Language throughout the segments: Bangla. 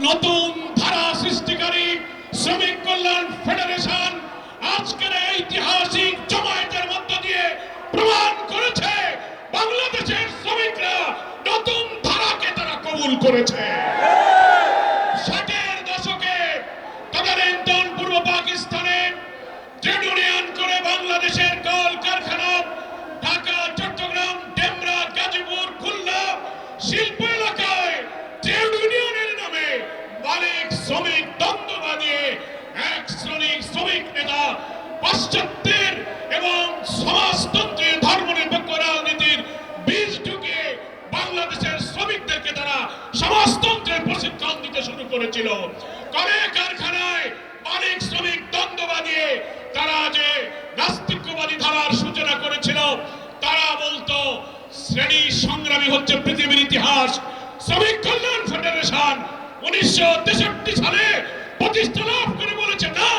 নতুন ধারা সৃষ্টিকারী শ্রমিক কল্যাণ ফেডারেশন আজকের ঐতিহাসিক জমায়েতের মধ্য দিয়ে প্রমাণ করেছে বাংলাদেশের শ্রমিকরা নতুন ধারাকে তারা কবুল করেছে। 60-এর দশকে তদানীন্তন পূর্ব পাকিস্তানে ট্রেড ইউনিয়ন করে বাংলাদেশের কল কারখানা ঢাকা, চট্টগ্রাম, ডেমরা, গাজীপুর, খুলনা শিল্প এলাকায় ট্রেড ইউনিয়নের নামে মালিক শ্রমিক দ্বন্দ্ব বাঁধিয়ে এক শ্রমিক নেতা পাশ্চাত্যের এবং সমাজতন্ত্রের ধর্মনিরপেক্ষ রাজনীতির বীজ ঢুকে বাংলাদেশের শ্রমিকদেরকে তারা সমাজতন্ত্রের প্রশিক্ষণ দিতে শুরু করেছিল। কলে কারখানায় মালিক শ্রমিক দ্বন্দ্ব বাঁধিয়ে তারা যে নাস্তিক্যবাদী ধারার সূচনা করেছিল, তারা বলতো শ্রেণী সংগ্রামী হচ্ছে পৃথিবীর ইতিহাস। শ্রমিক কল্যাণ ফেডারেশন 1963 সালে প্রতিষ্ঠা লাভ করে বলেছে, না,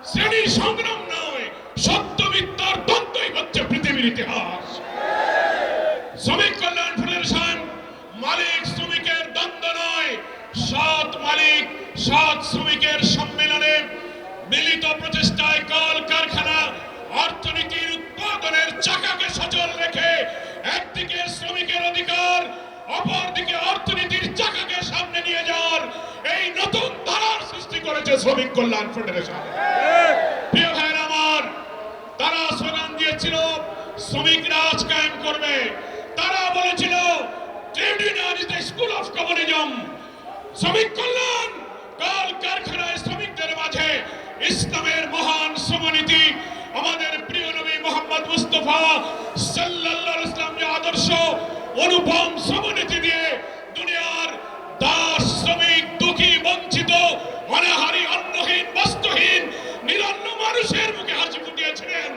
শ্রেণী সংগ্রাম নয়, সত্য মিথ্যার দ্বন্দ্বই হচ্ছে পৃথিবীর ইতিহাস। শ্রমিক কল্যাণ ফেডারেশন মালিক শ্রমিকের দ্বন্দ্ব নয়, সৎ মালিক সৎ শ্রমিকের সম্মেলনে মিলিত প্রচেষ্টায় কল কারখানা অর্থনীতির উৎপাদনের চাকাকে সচল রেখে একদিকে শ্রমিকের অধিকার, অপরদিকে অর্থনীতির চাকাকে সামনে নিয়ে যাওয়ার এই নতুন ধারার সৃষ্টি করেছে শ্রমিক কল্যাণ ফেডারেশন। প্রিয় ভাইরা আমার, তারা স্লোগান দিয়েছিল শ্রমিক রাজ কায়েম করবে। তারা বলেছিল trade union is the school of communism. শ্রমিক কল্যাণ কল কারখানায় শ্রমিকদের মাঝে ইসলামের মহান শ্রমনীতি, আমাদের প্রিয় নবী মুহাম্মদ মুস্তাফা সাল্লাল্লাহু আলাইহি ওয়াসাল্লাম যে আদর্শ অনুপম শ্রমনীতি দিয়ে দুনিয়ার দাস, শ্রমিক, দুঃখী, বঞ্চিত, অনাহারী, অন্নহীন, বস্ত্রহীন নিরন্ন মানুষের মুখে হাসি ফুটিয়েছিলেন।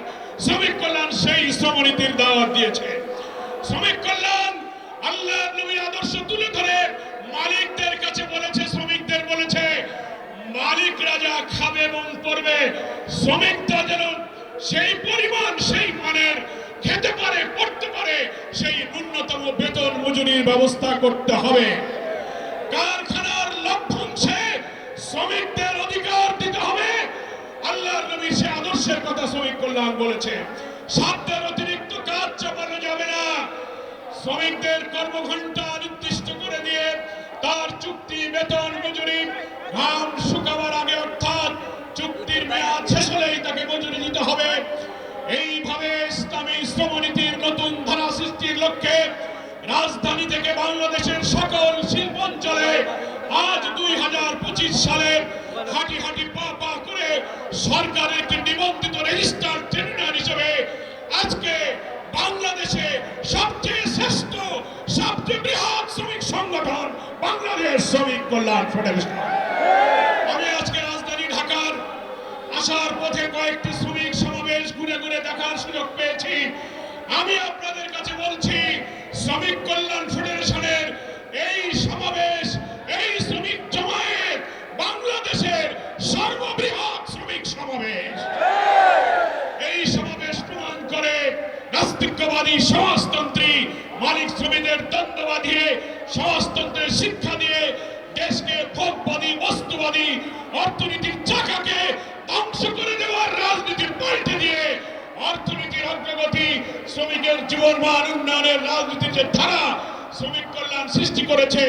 শ্রমিক কল্যাণ সেই শ্রমনীতির দাওয়াত দিয়েছে। শ্রমিক কল্যাণ আল্লাহর নবীর আদর্শ তুলে ধরে মালিকদের কাছে বলেছে, শ্রমিকদের বলেছে, মালিকরা যা খাবে এবং পড়বে শ্রমিকরা যেন সেই পরিমাণ, সেই মানের খেতে পারে, পড়তে পারে, সেই ন্যূনতম বেতন মজুরির ব্যবস্থা করতে হবে। কারখানার লভ্যাংশে শ্রমিকদের অধিকার দিতে হবে। আল্লাহর নবী সে আদর্শের কথা শ্রমিক কল্যাণ বলেছে। সাধ্যের অতিরিক্ত কাজ চাপানো যাবে না। শ্রমিকদের কর্মঘণ্টা নির্দিষ্ট করে দিয়ে তার চুক্তি, বেতন, মজুরি ঘাম শুকাবার আগে, অর্থাৎ চুক্তির মেয়াদ শেষ হলেই তাকে মজুরি দিতে হবে। এইভাবে ইসলামী শ্রমনীতির নতুন ধারা সৃষ্টির লক্ষ্যে রাজধানী থেকে বাংলাদেশের সকল শিল্পাঞ্চলে আজ 2025 সালে হাঁটি হাঁটি পা পা করে সরকারের একটি নিবন্ধিত রেজিস্টার ট্রেড ইউনিয়ন হিসেবে আজকে বাংলাদেশে সবচেয়ে শ্রেষ্ঠ, সবচেয়ে বৃহৎ শ্রমিক সংগঠন বাংলাদেশ শ্রমিক কল্যাণ ফেডারেশন। আমি আজকে রাজধানী ঢাকার আসার পথে কয়েকটি শ্রমিক সমাবেশ ঘুরে ঘুরে দেখার সুযোগ পেয়েছি। আমি আপনাদের কাছে বলছি, শ্রমিক কল্যাণ ফেডারেশনের এই সমাবেশ, এই শ্রমিক জমায়েত বাংলাদেশের সর্ববৃহৎ শ্রমিক সমাবেশ। এই সমাবেশ প্রমাণ করে নাস্তিক্যবাদী সমাজতন্ত্রী মালিক শ্রমিকদের দ্বন্দ্ব বাঁধিয়ে সমাজতন্ত্রের শিক্ষা দিয়ে দেশকে ভোগবাদী, বস্তুবাদী অর্থনীতির চাকাকে ধ্বংস করে দেওয়ার রাজনীতি পাল্টে দিয়ে অর্থনীতির অগ্রগতি, শ্রমিকের জীবনমান উন্নয়নের রাজনীতির যে ধারা শ্রমিক কল্যাণ সৃষ্টি করেছে,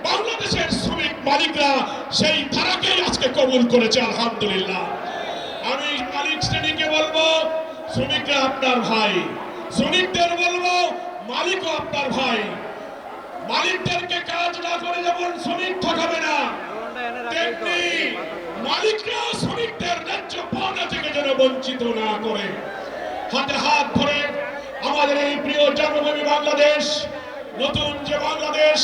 বাংলাদেশের শ্রমিক মালিকরা সেই ধারাকেই আজকে কবুল করেছে, আলহামদুলিল্লাহ। আমি মালিক শ্রেণীকে বলবো, শ্রমিকরা আপনার ভাই। শ্রমিকদের বলবো, মালিকও আপনার ভাই। মালিকদেরকে কাজ না করে যেমন শ্রমিক ঠকাবে না, তেমনি মালিকরা শ্রমিকদের ন্যায্য পাওনা থেকে যেন বঞ্চিত না করে। হাতে হাত ধরে আমাদের এই প্রিয় জন্মভূমি বাংলাদেশ, নতুন যে বাংলাদেশ,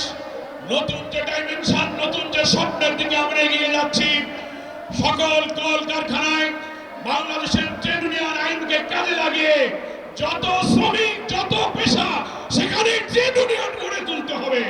নতুন যে ডাইমেনশন, নতুন যে স্বপ্নের দিকে আমরা এগিয়ে যাচ্ছি, সকল কল কারখানায় বাংলাদেশের ট্রেড ইউনিয়ন আইনকে কাজে লাগিয়ে যত শ্রমিক, যত পেশা, সেখানে ট্রেড ইউনিয়ন গড়ে তুলতে হবে।